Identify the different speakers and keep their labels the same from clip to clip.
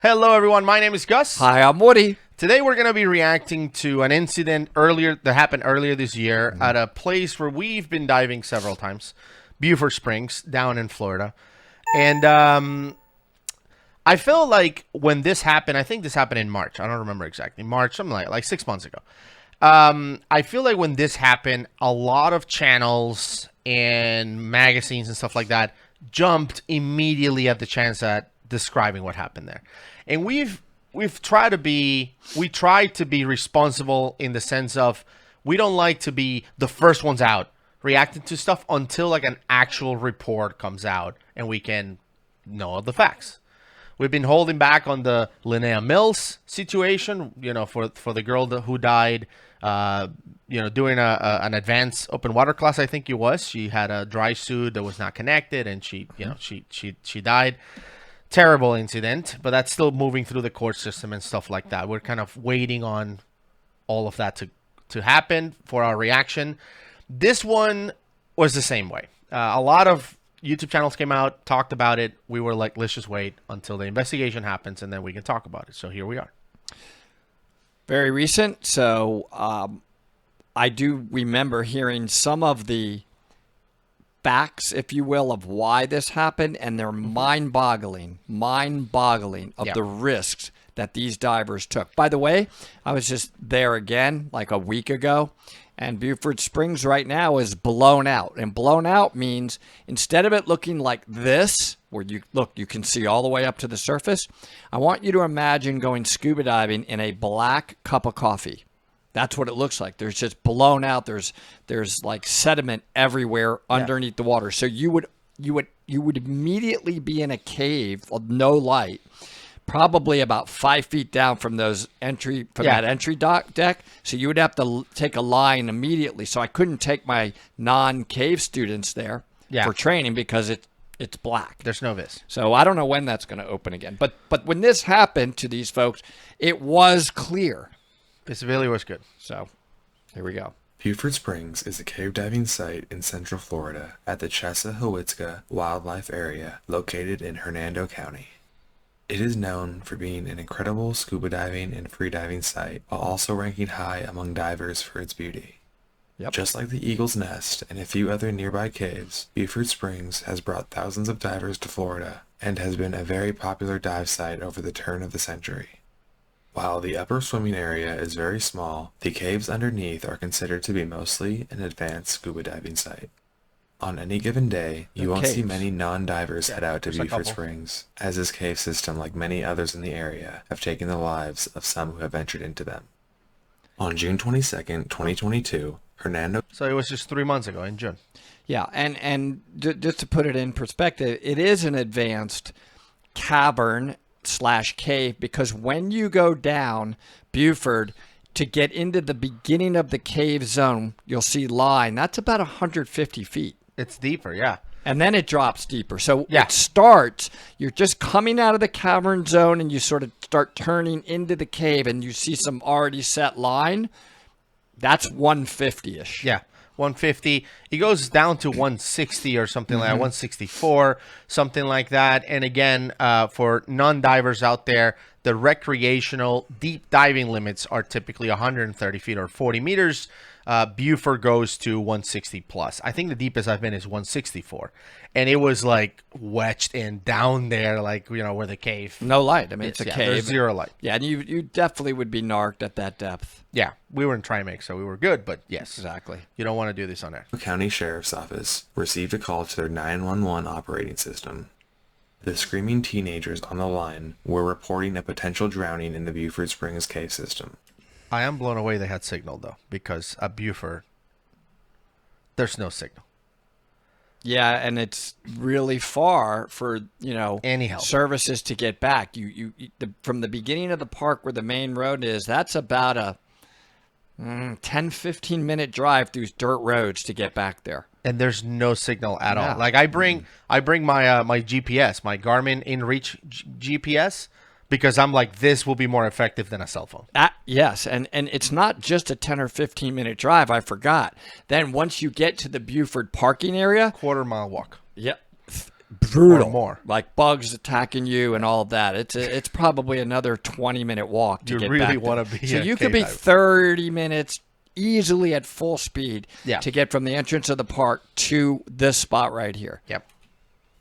Speaker 1: Hello, everyone. My name is Gus.
Speaker 2: Hi, I'm Woody.
Speaker 1: Today, we're going to be reacting to an incident that happened earlier this year at a place where we've been diving several times, Beaufort Springs, down in Florida. And I feel like when this happened, I think this happened in March. I don't remember exactly. March, something like 6 months ago. I feel like when this happened, a lot of channels and magazines and stuff like that jumped immediately at the chance at describing what happened there. And we try to be responsible in the sense of we don't like to be the first ones out reacting to stuff until like an actual report comes out and we can know the facts. We've been holding back on the Linnea Mills situation, for the girl who died, doing an advanced open water class. I think it was. She had a dry suit that was not connected, and she died. Terrible incident, but that's still moving through the court system and stuff like that. We're kind of waiting on all of that to happen for our reaction. This one was the same way. A lot of YouTube channels came out, talked about it. We were like, let's just wait until the investigation happens and then we can talk about it. So here we are.
Speaker 2: Very recent. So I do remember hearing some of the facts, if you will, of why this happened, and they're mind-boggling of the risks that these divers took. By the way, I was just there again like a week ago, and Beaufort Springs right now is blown out. And blown out means instead of it looking like this, where you can see all the way up to the surface, I want you to imagine going scuba diving in a black cup of coffee. That's what it looks like. There's just blown out. There's like sediment everywhere underneath the water. So you would immediately be in a cave of no light, probably about 5 feet down from that entry deck. So you would have to take a line immediately. So I couldn't take my non-cave students there for training because it's black.
Speaker 1: There's no vis.
Speaker 2: So I don't know when that's going to open again. But when this happened to these folks, it was clear.
Speaker 1: Visibility was good.
Speaker 2: So here we go.
Speaker 3: Beaufort Springs is a cave diving site in central Florida at the Chesapeake Wildlife Area located in Hernando County. It is known for being an incredible scuba diving and freediving site while also ranking high among divers for its beauty.
Speaker 2: Yep.
Speaker 3: Just like the Eagle's Nest and a few other nearby caves, Beaufort Springs has brought thousands of divers to Florida and has been a very popular dive site over the turn of the century. While the upper swimming area is very small, the caves underneath are considered to be mostly an advanced scuba diving site. On any given day, you won't see many non-divers head out to Beaufort Springs, as this cave system, like many others in the area, have taken the lives of some who have ventured into them. On June 22nd, 2022, Hernando...
Speaker 1: So it was just 3 months ago in June.
Speaker 2: Yeah, and just to put it in perspective, it is an advanced cavern / cave, because when you go down Buford to get into the beginning of the cave zone, you'll see line. That's about 150 feet.
Speaker 1: It's deeper, yeah.
Speaker 2: And then it drops deeper. So it starts, you're just coming out of the cavern zone and you sort of start turning into the cave and you see some already set line. That's 150-ish.
Speaker 1: Yeah. 150. It goes down to 160 or something like that, 164, something like that. And again, for non-divers out there, the recreational deep diving limits are typically 130 feet or 40 meters. Beaufort goes to 160 plus. I think the deepest I've been is 164. And it was like wedged in down there, like, where the cave.
Speaker 2: No light. I mean, it's a cave.
Speaker 1: There's zero light.
Speaker 2: Yeah, and you definitely would be narked at that depth.
Speaker 1: Yeah, we were in Trimax, so we were good, but yes.
Speaker 2: Exactly.
Speaker 1: You don't want to do this on air.
Speaker 3: The County Sheriff's Office received a call to their 911 operating system. The screaming teenagers on the line were reporting a potential drowning in the Beaufort Springs cave system.
Speaker 1: I am blown away they had signal, though, because at Beaufort, there's no signal.
Speaker 2: Yeah, and it's really far for,
Speaker 1: any help
Speaker 2: services to get back. From the beginning of the park where the main road is, that's about a 10-15 minute drive through dirt roads to get back there.
Speaker 1: And there's no signal at all. Like I bring my my GPS, my Garmin InReach GPS, because I'm like, this will be more effective than a cell phone.
Speaker 2: Yes, and it's not just a 10 or 15 minute drive. I forgot. Then once you get to the Buford parking area,
Speaker 1: quarter-mile walk.
Speaker 2: Yep. brutal,
Speaker 1: more.
Speaker 2: like bugs attacking you and all of that. It's probably another 20-minute walk to
Speaker 1: You
Speaker 2: get
Speaker 1: really
Speaker 2: back there.
Speaker 1: wanna be
Speaker 2: So
Speaker 1: a
Speaker 2: you
Speaker 1: cave
Speaker 2: could be
Speaker 1: diver.
Speaker 2: 30 minutes easily at full speed
Speaker 1: Yeah.
Speaker 2: to get from the entrance of the park to this spot right here.
Speaker 1: Yep.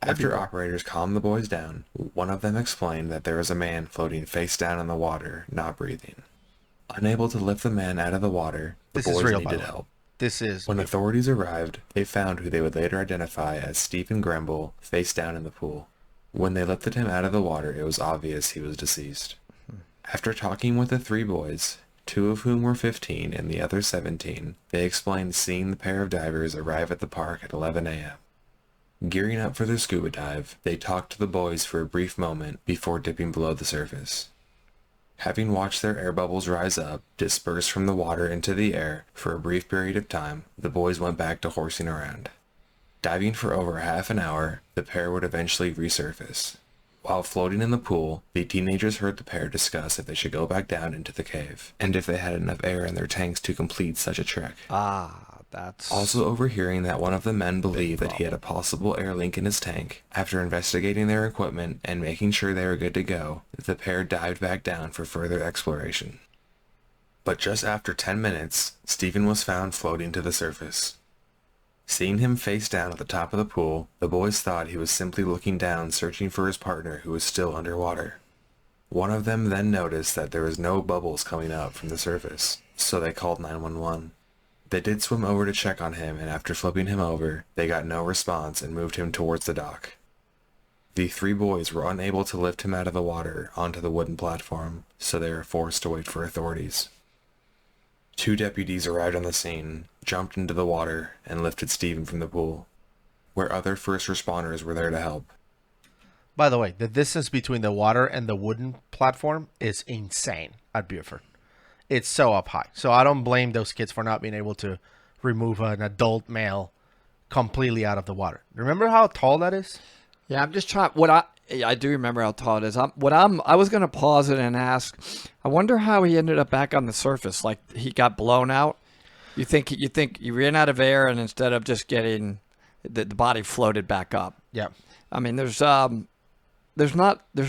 Speaker 3: After operators calmed the boys down, one of them explained that there was a man floating face down in the water, not breathing. Unable to lift the man out of the water, the
Speaker 1: This is
Speaker 3: boys
Speaker 1: real, by
Speaker 3: needed
Speaker 1: the way.
Speaker 3: help.
Speaker 1: This is
Speaker 3: When authorities arrived, they found who they would later identify as Stephen Gremble, face down in the pool. When they lifted him out of the water, it was obvious he was deceased. After talking with the 3 boys, 2 of whom were 15 and the other 17, they explained seeing the pair of divers arrive at the park at 11 a.m. Gearing up for their scuba dive, they talked to the boys for a brief moment before dipping below the surface. Having watched their air bubbles rise up, disperse from the water into the air for a brief period of time, the boys went back to horsing around. Diving for over half an hour, the pair would eventually resurface. While floating in the pool, the teenagers heard the pair discuss if they should go back down into the cave, and if they had enough air in their tanks to complete such a trek.
Speaker 2: That's
Speaker 3: Also overhearing that one of the men believed that he had a possible air leak in his tank, after investigating their equipment and making sure they were good to go, the pair dived back down for further exploration. But just after 10 minutes, Stephen was found floating to the surface. Seeing him face down at the top of the pool, the boys thought he was simply looking down searching for his partner who was still underwater. One of them then noticed that there was no bubbles coming up from the surface, so they called 911. They did swim over to check on him, and after flipping him over, they got no response and moved him towards the dock. The 3 boys were unable to lift him out of the water onto the wooden platform, so they were forced to wait for authorities. 2 deputies arrived on the scene, jumped into the water, and lifted Stephen from the pool, where other first responders were there to help.
Speaker 1: By the way, the distance between the water and the wooden platform is insane at Beaufort. It's so up high. So I don't blame those kids for not being able to remove an adult male completely out of the water. Remember how tall that is?
Speaker 2: Yeah, I'm just trying. I do remember how tall it is. I was gonna pause it and ask. I wonder how he ended up back on the surface. Like he got blown out. You think he ran out of air, and instead of just getting the body floated back up.
Speaker 1: Yeah.
Speaker 2: I mean, there's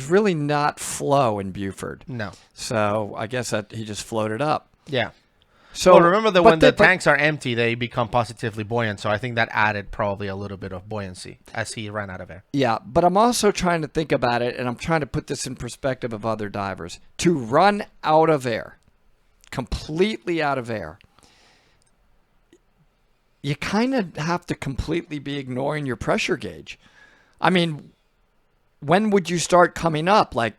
Speaker 2: really not flow in Beaufort.
Speaker 1: No.
Speaker 2: So I guess that he just floated up.
Speaker 1: Yeah.
Speaker 2: So
Speaker 1: Well, remember that when the
Speaker 2: but-
Speaker 1: tanks are empty, they become positively buoyant. So I think that added probably a little bit of buoyancy as he ran out of air.
Speaker 2: Yeah, but I'm also trying to think about it, and I'm trying to put this in perspective of other divers. To run out of air, completely out of air, you kind of have to completely be ignoring your pressure gauge. I mean, when would you start coming up? Like,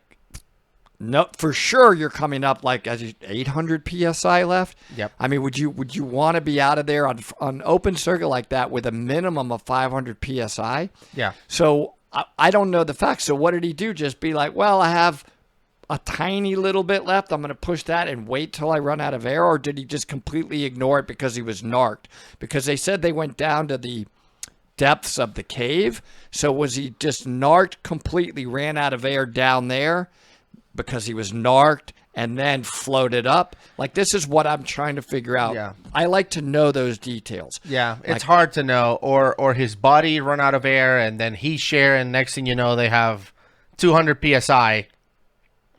Speaker 2: no, for sure you're coming up like as 800 psi left.
Speaker 1: Yep.
Speaker 2: I mean, would you want to be out of there on open circuit like that with a minimum of 500 psi?
Speaker 1: Yeah.
Speaker 2: So I don't know the facts. So what did he do? Just be like, well, I have a tiny little bit left. I'm going to push that and wait till I run out of air, or did he just completely ignore it because he was narked? Because they said they went down to the depths of the cave. So was he just narked completely, ran out of air down there because he was narked and then floated up? Like, this is what I'm trying to figure out.
Speaker 1: Yeah.
Speaker 2: I like to know those details.
Speaker 1: Yeah, it's hard to know. Or his body run out of air and then he share, and next thing you know, they have 200 psi,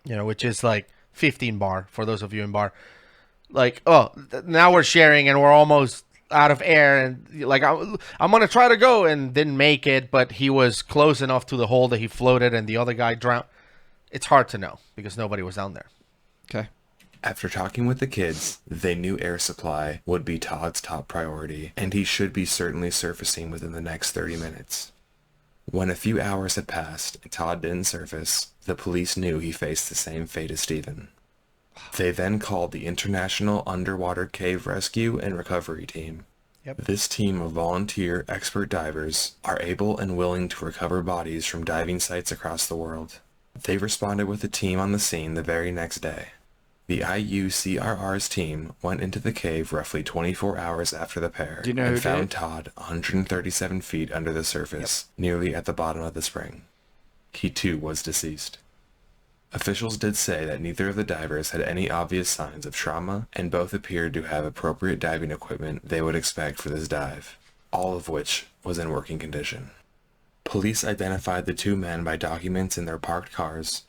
Speaker 1: which is like 15 bar for those of you in bar. Like, now we're sharing and we're almost out of air, and like I'm gonna try to go, and didn't make it, but he was close enough to the hole that he floated and the other guy drowned. It's hard to know because nobody was down there.
Speaker 2: Okay.
Speaker 3: After talking with the kids, they knew air supply would be Todd's top priority, and he should be certainly surfacing within the next 30 minutes. When a few hours had passed and Todd didn't surface, the police knew he faced the same fate as Stephen. They then called the International Underwater Cave Rescue and Recovery Team.
Speaker 1: Yep.
Speaker 3: This team of volunteer expert divers are able and willing to recover bodies from diving sites across the world. They responded with a team on the scene the very next day. The IUCRR's team went into the cave roughly 24 hours after the pair
Speaker 2: Do you know
Speaker 3: and
Speaker 2: who
Speaker 3: found
Speaker 2: did?
Speaker 3: Todd 137 feet under the surface, nearly at the bottom of the spring. He too was deceased. Officials did say that neither of the divers had any obvious signs of trauma, and both appeared to have appropriate diving equipment they would expect for this dive, all of which was in working condition. Police identified the two men by documents in their parked cars.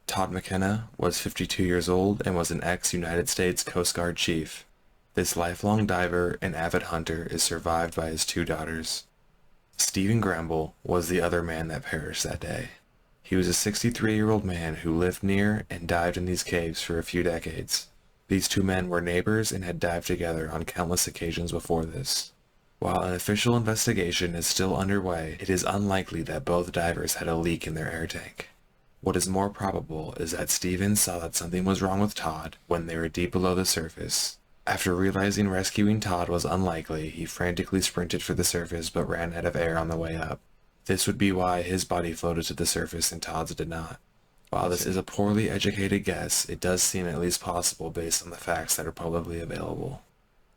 Speaker 3: Todd McKenna was 52 years old and was an ex-United States Coast Guard chief. This lifelong diver and avid hunter is survived by his two daughters. Stephen Gramble was the other man that perished that day. He was a 63-year-old man who lived near and dived in these caves for a few decades. These two men were neighbors and had dived together on countless occasions before this. While an official investigation is still underway, it is unlikely that both divers had a leak in their air tank. What is more probable is that Stephen saw that something was wrong with Todd when they were deep below the surface. After realizing rescuing Todd was unlikely, he frantically sprinted for the surface but ran out of air on the way up. This would be why his body floated to the surface and Todd's did not. While this is a poorly educated guess, it does seem at least possible based on the facts that are publicly available.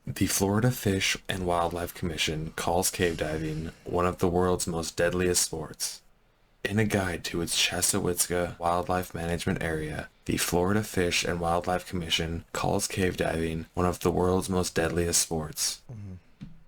Speaker 3: The Florida Fish and Wildlife Commission calls cave diving one of the world's most deadliest sports. In a guide to its Chassahowitzka Wildlife Management Area, the Florida Fish and Wildlife Commission calls cave diving one of the world's most deadliest sports.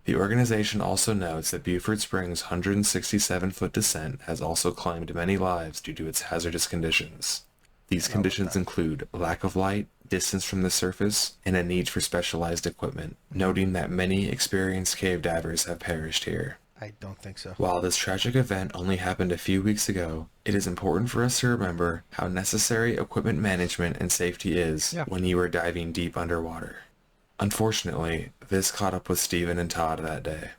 Speaker 3: The organization also notes that Beaufort Springs' 167-foot descent has also claimed many lives due to its hazardous conditions. These conditions include lack of light, distance from the surface, and a need for specialized equipment, noting that many experienced cave divers have perished here.
Speaker 1: I don't think so.
Speaker 3: While this tragic event only happened a few weeks ago, it is important for us to remember how necessary equipment management and safety is when you are diving deep underwater. Unfortunately, this caught up with Stephen and Todd that day.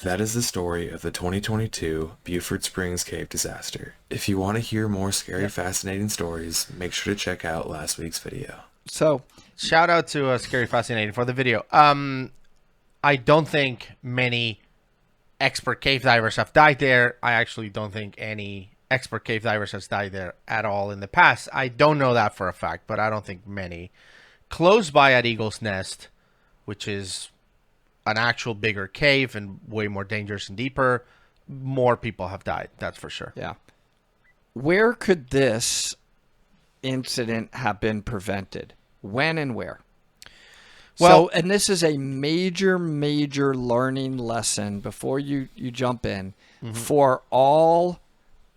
Speaker 3: That is the story of the 2022 Beaufort Springs cave disaster. If you want to hear more scary, fascinating stories, make sure to check out last week's video.
Speaker 2: So,
Speaker 1: shout out to Scary Fascinating for the video. I don't think many expert cave divers have died there. I actually don't think any expert cave divers has died there at all in the past. I don't know that for a fact, but I don't think many. Close by at Eagle's Nest, which is an actual bigger cave and way more dangerous and deeper, more people have died. That's for sure.
Speaker 2: yeah. Where could this incident have been prevented? When and where?
Speaker 1: Well,
Speaker 2: and this is a major learning lesson before you jump in for all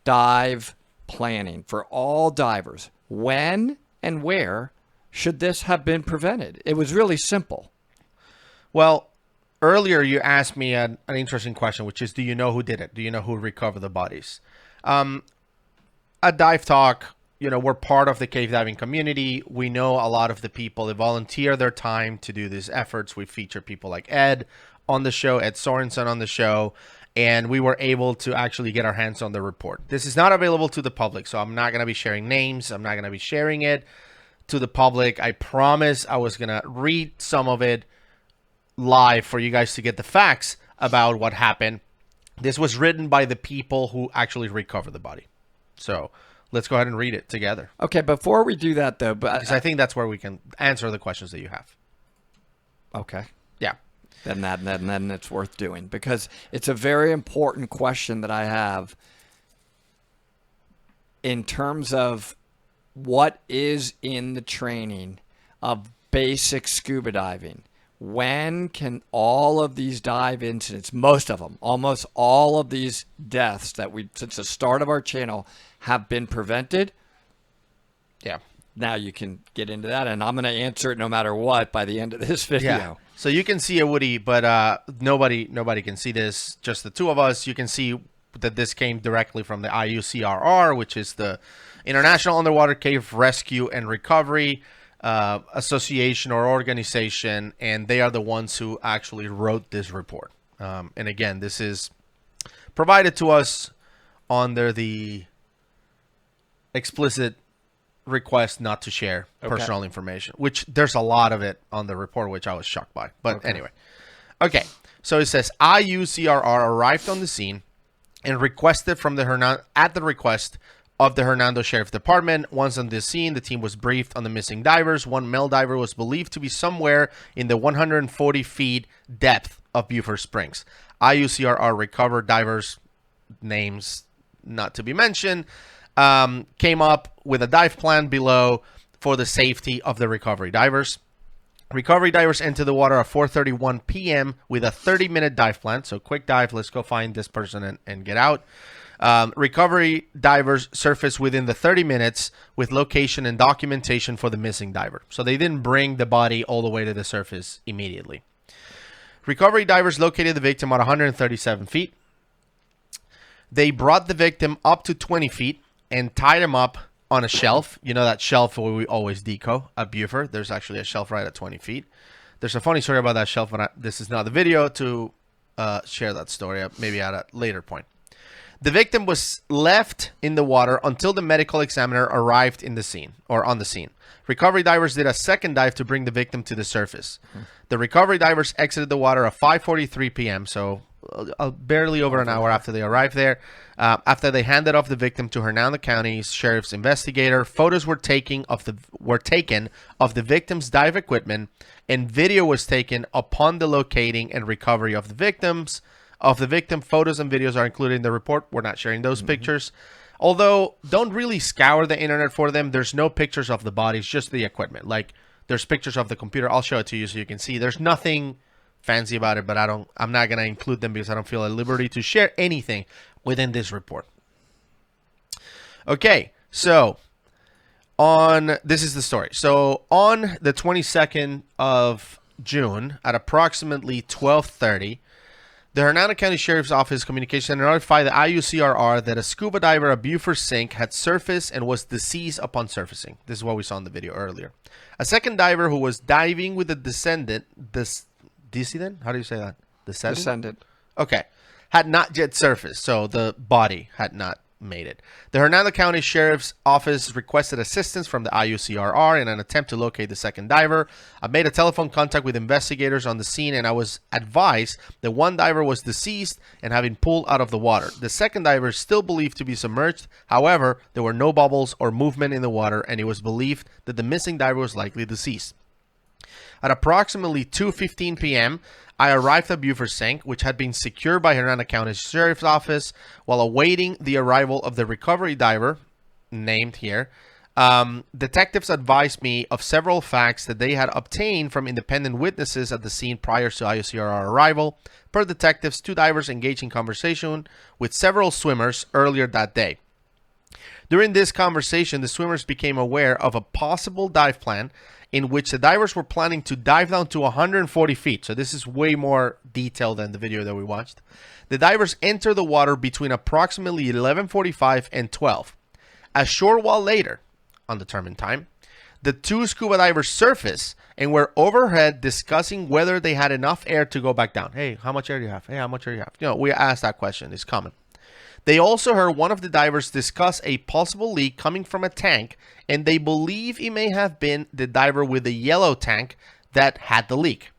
Speaker 2: dive planning, for all divers. When and where should this have been prevented? It was really simple.
Speaker 1: Well, earlier you asked me an interesting question, which is, do you know who did it? Do you know who recovered the bodies? At Dive Talk, we're part of the cave diving community. We know a lot of the people that volunteer their time to do these efforts. We feature people like Ed on the show, Ed Sorensen on the show, and we were able to actually get our hands on the report. This is not available to the public, so I'm not going to be sharing names. I'm not going to be sharing it to the public. I promise I was going to read some of it live for you guys to get the facts about what happened. This was written by the people who actually recovered the body. So let's go ahead and read it together.
Speaker 2: Okay, before we do that, though,
Speaker 1: Because I think that's where we can answer the questions that you have.
Speaker 2: Okay.
Speaker 1: Yeah.
Speaker 2: Then it's worth doing, because it's a very important question that I have in terms of what is in the training of basic scuba diving. When can all of these dive incidents, most of them, almost all of these deaths that we, since the start of our channel, have been prevented?
Speaker 1: Yeah.
Speaker 2: Now you can get into that, and I'm going to answer it no matter what by the end of this video.
Speaker 1: Yeah. So you can see it, Woody, but nobody can see this. Just the two of us. You can see that this came directly from the IUCRR, which is the International Underwater Cave Rescue and Recovery association or organization, and they are the ones who actually wrote this report. And again, this is provided to us under the explicit request not to share personal information, which there's a lot of it on the report, which I was shocked by. But anyway. Okay. So it says IUCRR arrived on the scene and requested from at the request of the Hernando Sheriff Department. Once on the scene, the team was briefed on the missing divers. One male diver was believed to be somewhere in the 140 feet depth of Beaufort Springs. IUCRR recovered divers, names not to be mentioned, came up with a dive plan below for the safety of the recovery divers. Recovery divers entered the water at 4:31 p.m. with a 30-minute dive plan. So quick dive, let's go find this person and get out. Recovery divers surfaced within the 30 minutes with location and documentation for the missing diver. So they didn't bring the body all the way to the surface immediately. Recovery divers located the victim at 137 feet. They brought the victim up to 20 feet and tied him up on a shelf. You know that shelf where we always deco at Beaufort? There's actually a shelf right at 20 feet. There's a funny story about that shelf, but this is not the video to share that story, maybe at a later point. The victim was left in the water until the medical examiner arrived in the scene, or on the scene. Recovery divers did a second dive to bring the victim to the surface. The recovery divers exited the water at 5:43 p.m., so barely over an hour after they arrived there. After they handed off the victim to Hernando County's sheriff's investigator, photos were taken of the victim's dive equipment, and video was taken upon the locating and recovery of the victim. Photos and videos are included in the report. We're not sharing those pictures. Although, don't really scour the internet for them. There's no pictures of the bodies, just the equipment. Like, there's pictures of the computer. I'll show it to you so you can see. There's nothing fancy about it, but I'm not going to include them because I don't feel at liberty to share anything within this report. Okay, so this is the story. So on the 22nd of June at approximately 12:30, the Hernando County Sheriff's Office Communication Center notified the IUCRR that a scuba diver at Beaufort Sink had surfaced and was deceased upon surfacing. This is what we saw in the video earlier. A second diver who was diving with a descendant, how do you say that? Descendant? Okay. Had not yet surfaced, so the body had not made it. The Hernando County Sheriff's Office requested assistance from the IUCRR in an attempt to locate the second diver. I made a telephone contact with investigators on the scene, and I was advised that one diver was deceased and having pulled out of the water. The second diver is still believed to be submerged. However, there were no bubbles or movement in the water, and it was believed that the missing diver was likely deceased. At approximately 2:15 p.m., I arrived at Beaufort Sink, which had been secured by Hernando County Sheriff's Office. While awaiting the arrival of the recovery diver, named here, detectives advised me of several facts that they had obtained from independent witnesses at the scene prior to IUCRR arrival. Per detectives, two divers engaged in conversation with several swimmers earlier that day. During this conversation, the swimmers became aware of a possible dive plan in which the divers were planning to dive down to 140 feet. So this is way more detailed than the video that we watched. The divers entered the water between approximately 11:45 and 12. A short while later, undetermined time, the two scuba divers surfaced and were overhead discussing whether they had enough air to go back down. Hey, how much air do you have? Hey, how much air do you have? You know, we asked that question. It's common. They also heard one of the divers discuss a possible leak coming from a tank, and they believe it may have been the diver with the yellow tank that had the leak.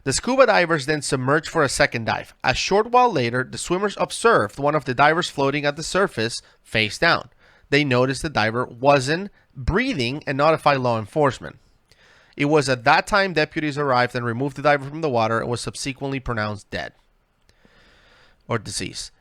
Speaker 1: The scuba divers then submerged for a second dive. A short while later, the swimmers observed one of the divers floating at the surface face down. They noticed the diver wasn't breathing and notified law enforcement. It was at that time deputies arrived and removed the diver from the water and was subsequently pronounced dead or deceased.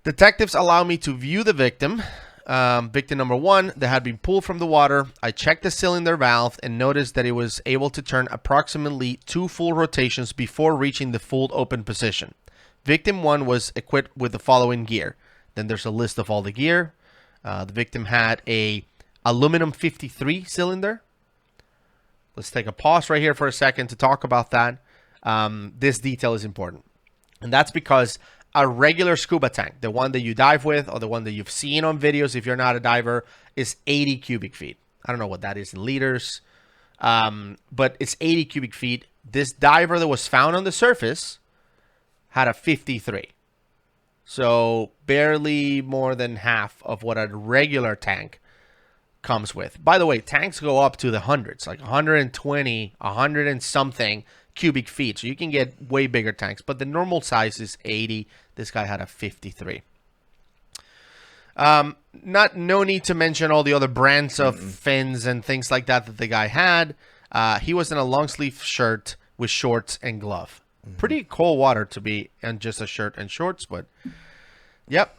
Speaker 1: Detectives allowed me to view the victim. Victim number one that had been pulled from the water. I checked the cylinder valve and noticed that it was able to turn approximately 2 full rotations before reaching the full open position. Victim one was equipped with the following gear. Then there's a list of all the gear. The victim had a aluminum 53 cylinder. Let's take a pause right here for a second to talk about that. This detail is important. And that's because a regular scuba tank, the one that you dive with or the one that you've seen on videos if you're not a diver, is 80 cubic feet. I don't know what that is in liters, but it's 80 cubic feet. This diver that was found on the surface had a 53. So barely more than half of what a regular tank comes with. By the way, tanks go up to the hundreds, like 120, 100 and something cubic feet. So you can get way bigger tanks, but the normal size is 80. This guy had a 53. No need to mention all the other brands of fins and things like that the guy had. He was in a long sleeve shirt with shorts and glove. Pretty cold water to be in just a shirt and shorts, but yep.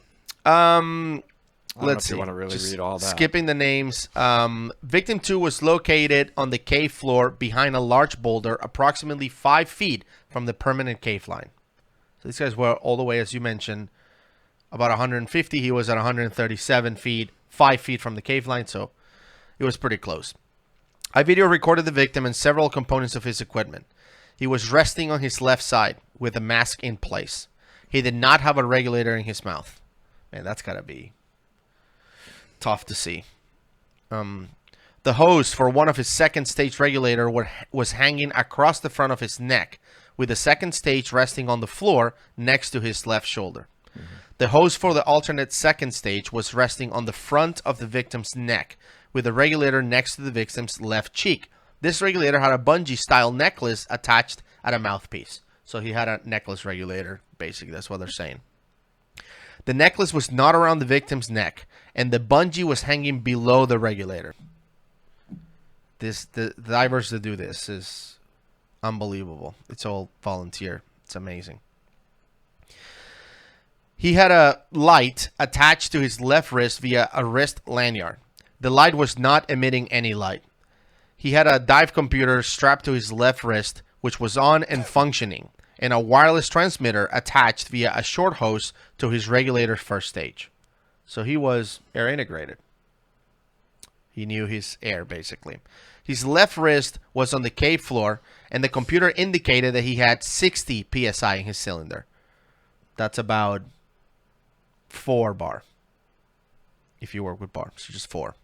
Speaker 2: I don't know
Speaker 1: Let's
Speaker 2: if
Speaker 1: see.
Speaker 2: you want to really
Speaker 1: Just
Speaker 2: read all that.
Speaker 1: Skipping the names. Victim 2 was located on the cave floor behind a large boulder approximately 5 feet from the permanent cave line. So these guys were all the way, as you mentioned, about 150. He was at 137 feet, 5 feet from the cave line, so it was pretty close. I video recorded the victim and several components of his equipment. He was resting on his left side with a mask in place. He did not have a regulator in his mouth. Man, that's got to be tough to see. The hose for one of his second stage regulator was hanging across the front of his neck, with the second stage resting on the floor next to his left shoulder. Mm-hmm. The hose for the alternate second stage was resting on the front of the victim's neck, with the regulator next to the victim's left cheek. This regulator had a bungee-style necklace attached at a mouthpiece. So he had a necklace regulator, basically. That's what they're saying. The necklace was not around the victim's neck, and the bungee was hanging below the regulator. The divers that do this is unbelievable. It's all volunteer. It's amazing. He had a light attached to his left wrist via a wrist lanyard. The light was not emitting any light. He had a dive computer strapped to his left wrist, which was on and functioning, and a wireless transmitter attached via a short hose to his regulator's first stage. So he was air integrated. He knew his air, basically. His left wrist was on the cave floor, and the computer indicated that he had 60 psi in his cylinder. That's about 4 bar. If you work with bar, so just 4.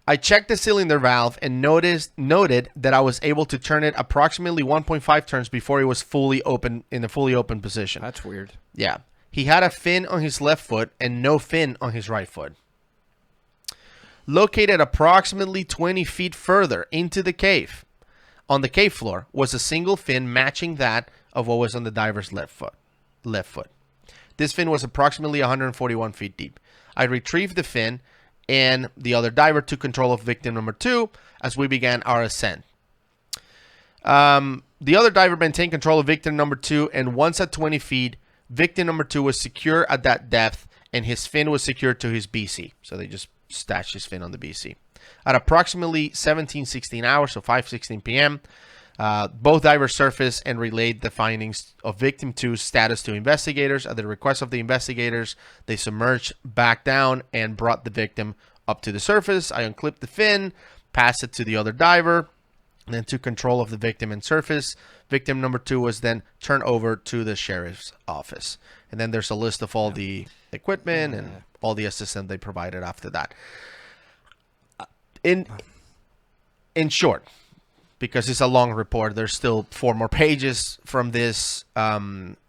Speaker 1: I checked the cylinder valve and noted that I was able to turn it approximately 1.5 turns before it was fully open in a fully open position.
Speaker 2: That's weird.
Speaker 1: Yeah. He had a fin on his left foot and no fin on his right foot. Located approximately 20 feet further into the cave, on the cave floor, was a single fin matching that of what was on the diver's left foot. This fin was approximately 141 feet deep. I retrieved the fin, and the other diver took control of victim number 2 as we began our ascent. The other diver maintained control of victim number 2, and once at 20 feet, victim number 2 was secure at that depth, and his fin was secured to his BC. So they just stashed his fin on the BC. At approximately 17:16 hours, so 5:16 p.m., both divers surfaced and relayed the findings of victim 2's status to investigators. At the request of the investigators, they submerged back down and brought the victim up to the surface. I unclipped the fin, passed it to the other diver, and then took control of the victim and surface. Victim number 2 was then turned over to the sheriff's office. And then there's a list of all the equipment and all the assistance they provided after that. In short, because it's a long report, there's still 4 more pages from this.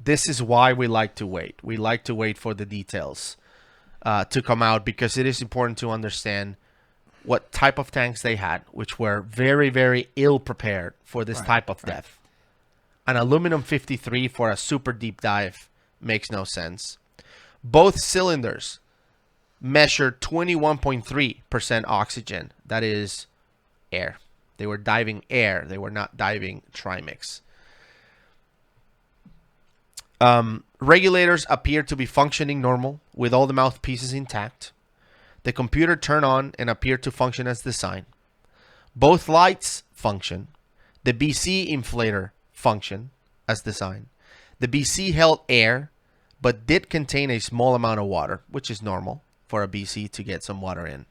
Speaker 1: This is why we like to wait. We like to wait for the details to come out, because it is important to understand what type of tanks they had, which were very, very ill prepared for this type of depth. An aluminum 53 for a super deep dive makes no sense. Both cylinders measured 21.3% oxygen. That is air. They were diving air. They were not diving trimix. Regulators appeared to be functioning normal with all the mouthpieces intact. The computer turned on and appeared to function as designed. Both lights function. The BC inflator functioned as designed. The BC held air, but did contain a small amount of water, which is normal for a BC to get some water in.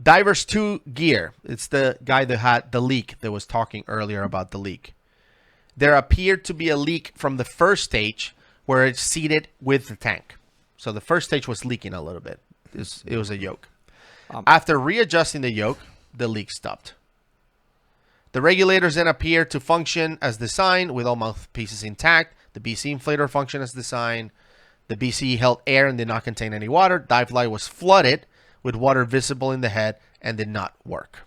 Speaker 1: Divers 2 gear. It's the guy that had the leak that was talking earlier about the leak. There appeared to be a leak from the first stage where it's seated with the tank. So the first stage was leaking a little bit. It was a yoke. After readjusting the yoke, the leak stopped. The regulators then appeared to function as designed with all mouthpieces intact. The BC inflator functioned as designed. The BC held air and did not contain any water. Dive light was flooded with water visible in the head and did not work.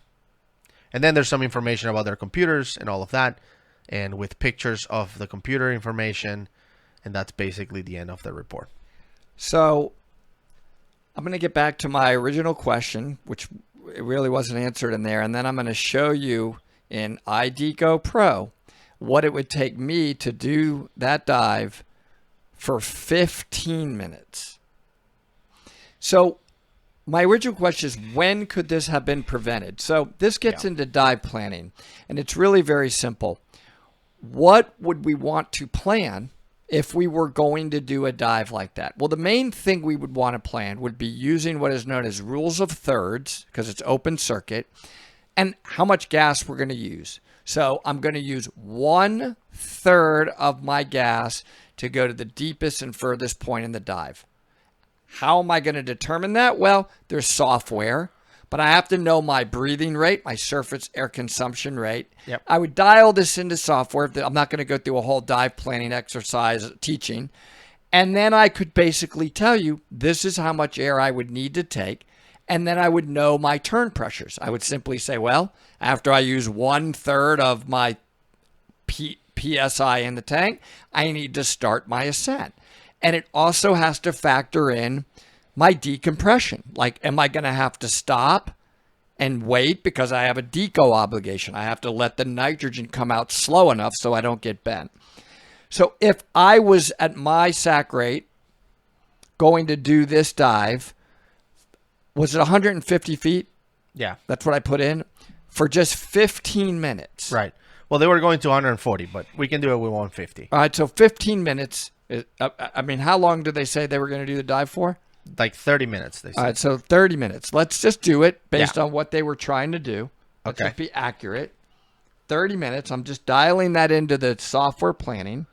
Speaker 1: And then there's some information about their computers and all of that, and with pictures of the computer information, and that's basically the end of the report.
Speaker 2: So I'm going to get back to my original question, which it really wasn't answered in there, and then I'm going to show you in ID Go Pro what it would take me to do that dive for 15 minutes. So my original question is, when could this have been prevented? So this gets into dive planning, and it's really very simple. What would we want to plan if we were going to do a dive like that? Well, the main thing we would want to plan would be using what is known as rules of thirds, because it's open circuit, and how much gas we're going to use. So I'm going to use 1/3 of my gas to go to the deepest and furthest point in the dive. How am I going to determine that? Well, there's software, but I have to know my breathing rate, my surface air consumption rate.
Speaker 1: Yep.
Speaker 2: I would dial this into software. I'm not going to go through a whole dive planning exercise teaching. And then I could basically tell you, this is how much air I would need to take. And then I would know my turn pressures. I would simply say, well, after I use 1/3 of my PSI in the tank, I need to start my ascent. And it also has to factor in my decompression. Like, am I going to have to stop and wait because I have a deco obligation? I have to let the nitrogen come out slow enough so I don't get bent. So if I was at my sac rate going to do this dive, was it 150 feet?
Speaker 1: Yeah.
Speaker 2: That's what I put in for just 15 minutes.
Speaker 1: Right. Well, they were going to 140, but we can do it with 150.
Speaker 2: All right, so 15 minutes. I mean, how long did they say they were going to do the dive for?
Speaker 1: Like 30 minutes, they said.
Speaker 2: All right, so 30 minutes. Let's just do it based on what they were trying to do. Let's
Speaker 1: Okay.
Speaker 2: just be accurate. 30 minutes. I'm just dialing that into the software planning.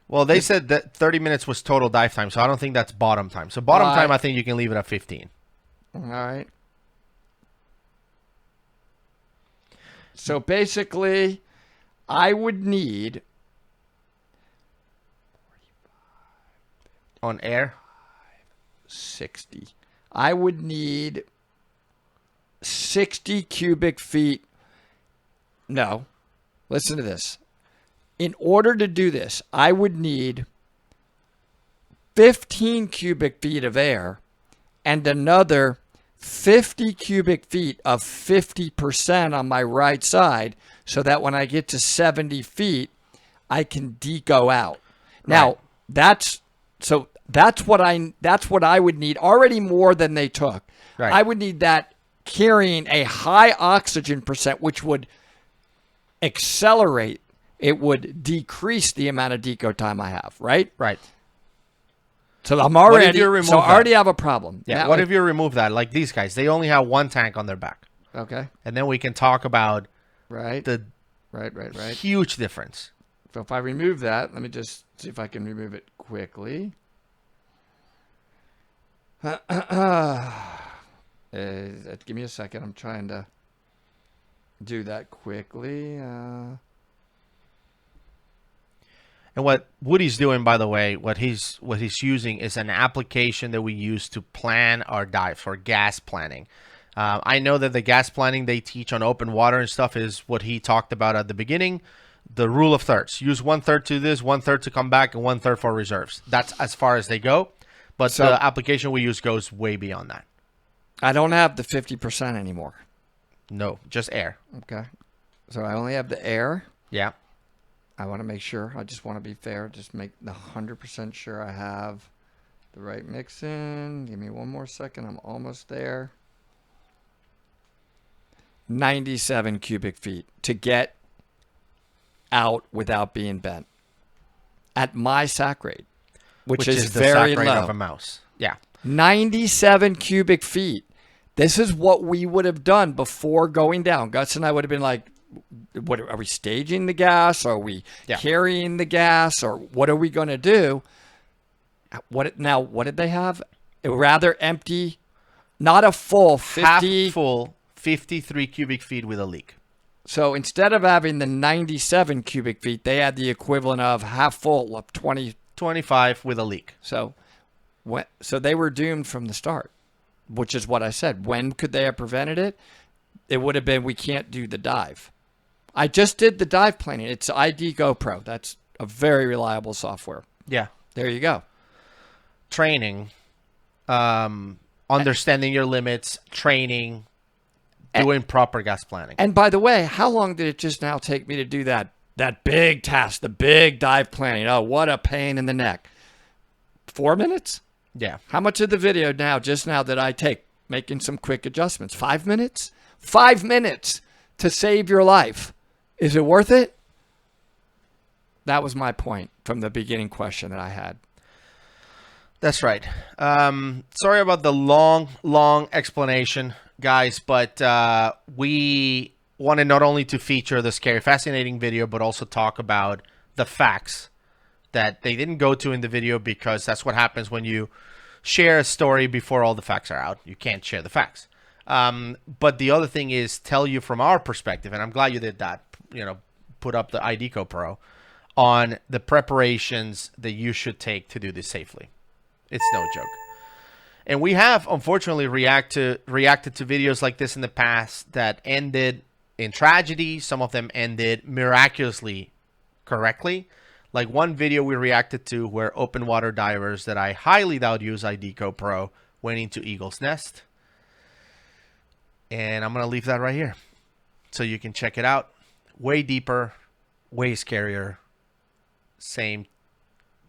Speaker 1: Well, they said that 30 minutes was total dive time, so I don't think that's bottom time. So bottom time, I think you can leave it at 15.
Speaker 2: All right. So basically, I would need
Speaker 1: On air?
Speaker 2: 60. I would need 60 cubic feet. No. Listen to this. In order to do this, I would need 15 cubic feet of air and another 50 cubic feet of 50% on my right side, so that when I get to 70 feet, I can deco out. Now, that's what I would need, already more than they took.
Speaker 1: Right.
Speaker 2: I would need that carrying a high oxygen percent, which would accelerate. It would decrease the amount of deco time I have, right?
Speaker 1: Right.
Speaker 2: So I
Speaker 1: What if you remove
Speaker 2: already
Speaker 1: that?
Speaker 2: have a problem.
Speaker 1: Yeah.
Speaker 2: Now,
Speaker 1: What if you remove that? Like these guys, they only have one tank on their back.
Speaker 2: Okay.
Speaker 1: And then we can talk about
Speaker 2: Right.
Speaker 1: the
Speaker 2: Right.
Speaker 1: huge difference.
Speaker 2: So if I remove that, let me just see if I can remove it quickly. Give me a second. I'm trying to do that quickly.
Speaker 1: And what Woody's doing, by the way, what he's using is an application that we use to plan our dive for gas planning. I know that the gas planning they teach on open water and stuff is what he talked about at the beginning. The rule of thirds. Use 1/3 to this, 1/3 to come back, and 1/3 for reserves. That's as far as they go. But
Speaker 2: So-
Speaker 1: the application we use goes way beyond that.
Speaker 2: I don't have the 50% anymore.
Speaker 1: No, just air.
Speaker 2: Okay. So I only have the air.
Speaker 1: Yeah.
Speaker 2: I want to make sure. I just want to be fair. Just make the 100% sure I have the right mix in. Give me one more second. I'm almost there. 97 cubic feet to get out without being bent at my sac rate, which is
Speaker 1: the
Speaker 2: very
Speaker 1: sac rate
Speaker 2: low.
Speaker 1: of a mouse. Yeah.
Speaker 2: 97 cubic feet. This is what we would have done before going down. Gus and I would have been like, what are we staging the gas? Are we carrying the gas? Or what are we going to do? What did they have? A rather empty, not a full 50.
Speaker 1: Half full, 53 cubic feet with a leak.
Speaker 2: So instead of having the 97 cubic feet, they had the equivalent of half full of 20.
Speaker 1: 25 with a leak.
Speaker 2: So they were doomed from the start, which is what I said. When could they have prevented it? It would have been, we can't do the dive. I just did the dive planning. It's ID GoPro. That's a very reliable software.
Speaker 1: Yeah.
Speaker 2: There you go.
Speaker 1: Training, understanding your limits, training, doing proper gas planning.
Speaker 2: And by the way, how long did it just now take me to do that big task, the big dive planning? Oh, what a pain in the neck. 4 minutes?
Speaker 1: Yeah.
Speaker 2: How much of the video just now did I take? Making some quick adjustments. 5 minutes? 5 minutes to save your life. Is it worth it? That was my point from the beginning question that I had.
Speaker 1: That's right. Sorry about the long explanation, guys, but we wanted not only to feature the scary, fascinating video, but also talk about the facts that they didn't go to in the video, because that's what happens when you share a story before all the facts are out. You can't share the facts. But the other thing is tell you from our perspective, and I'm glad you did that, put up the IDCO Pro on the preparations that you should take to do this safely. It's no joke. And we have, unfortunately, reacted to videos like this in the past that ended in tragedy. Some of them ended miraculously correctly. Like one video we reacted to where open water divers that I highly doubt use IDCO Pro went into Eagle's Nest. And I'm going to leave that right here so you can check it out. Way deeper, way scarier, same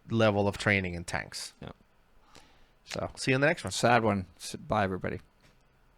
Speaker 1: level of training in tanks.
Speaker 2: Yeah. So
Speaker 1: see you in the next one.
Speaker 2: Sad one. Bye, everybody.